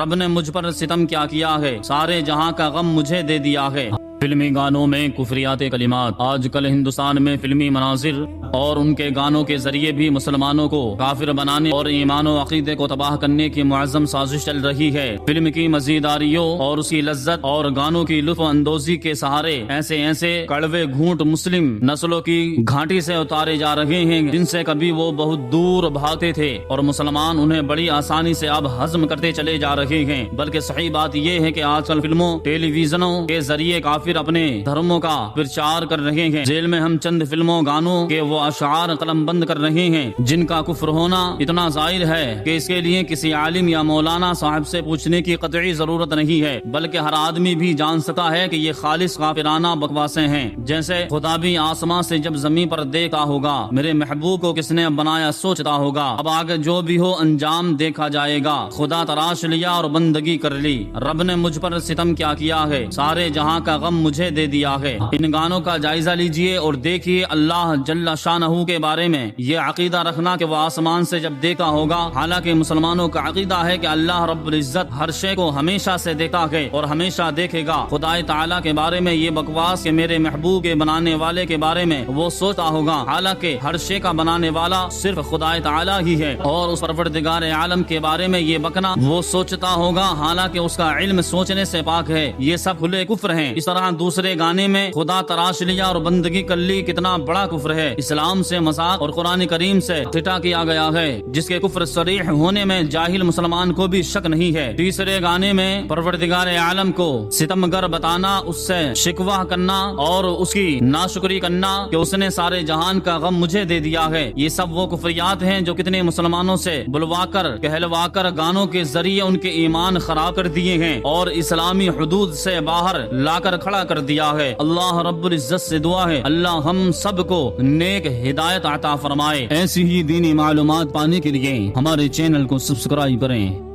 رب نے مجھ پر ستم کیا کیا ہے، سارے جہاں کا غم مجھے دے دیا ہے۔ فلمی گانوں میں کفریات کلمات۔ آج کل ہندوستان میں فلمی مناظر اور ان کے گانوں کے ذریعے بھی مسلمانوں کو کافر بنانے اور ایمان و عقیدے کو تباہ کرنے کی معظم سازش چل رہی ہے۔ فلم کی مزیداریوں اور اس کی لذت اور گانوں کی لطف اندوزی کے سہارے ایسے کڑوے گھونٹ مسلم نسلوں کی گھاٹی سے اتارے جا رہے ہیں جن سے کبھی وہ بہت دور بھاگتے تھے، اور مسلمان انہیں بڑی آسانی سے اب ہضم کرتے چلے جا رہے ہیں۔ بلکہ صحیح بات یہ ہے کہ آج کل فلموں ٹیلی ویژنوں کے ذریعے کافر اپنے دھرموں کا پرچار کر رہے ہیں۔ ذیل میں ہم چند فلموں گانوں کے وہ اشعار قلم بند کر رہے ہیں جن کا کفر ہونا اتنا ظاہر ہے کہ اس کے لیے کسی عالم یا مولانا صاحب سے پوچھنے کی قطعی ضرورت نہیں ہے، بلکہ ہر آدمی بھی جان سکتا ہے کہ یہ خالص کافرانہ بکواسیں ہیں۔ جیسے خدا بھی آسمان سے جب زمین پر دیکھا ہوگا، میرے محبوب کو کس نے بنایا سوچتا ہوگا، اب آگے جو بھی ہو انجام دیکھا جائے گا، خدا تراش لیا اور بندگی کر لی، رب نے مجھ پر ستم کیا ہے، سارے جہاں کا غم مجھے دے دیا ہے۔ ان گانوں کا جائزہ لیجئے اور دیکھیے اللہ جل شانہ کے بارے میں یہ عقیدہ رکھنا کہ وہ آسمان سے جب دیکھا ہوگا، حالانکہ مسلمانوں کا عقیدہ ہے کہ اللہ رب العزت ہر شے کو ہمیشہ سے دیکھا ہے اور ہمیشہ دیکھے گا۔ خدا تعالیٰ کے بارے میں یہ بکواس کہ میرے محبوب کے بنانے والے کے بارے میں وہ سوچتا ہوگا، حالانکہ ہر شے کا بنانے والا صرف خدا تعالیٰ ہی ہے، اور اس پروردگار عالم کے بارے میں یہ بکنا وہ سوچتا ہوگا حالانکہ اس کا علم سوچنے سے پاک ہے، یہ سب کھلے کفر ہیں۔ اس طرح دوسرے گانے میں خدا تراش لیا اور بندگی کر لی کتنا بڑا کفر ہے، اسلام سے مذاق اور قرآن کریم سے ٹھٹا کیا گیا ہے، جس کے کفر صریح ہونے میں جاہل مسلمان کو بھی شک نہیں ہے۔ تیسرے گانے میں پروردگار عالم کو ستمگر بتانا، اس سے شکوہ کرنا اور اس کی ناشکری کرنا کہ اس نے سارے جہان کا غم مجھے دے دیا ہے، یہ سب وہ کفریات ہیں جو کتنے مسلمانوں سے بلوا کر کہلوا کر گانوں کے ذریعے ان کے ایمان خراب کر دیے ہیں اور اسلامی حدود سے باہر لا کر کھڑا کر دیا ہے۔ اللہ رب العزت سے دعا ہے اللہ ہم سب کو نیک ہدایت عطا فرمائے۔ ایسی ہی دینی معلومات پانے کے لیے ہمارے چینل کو سبسکرائب کریں۔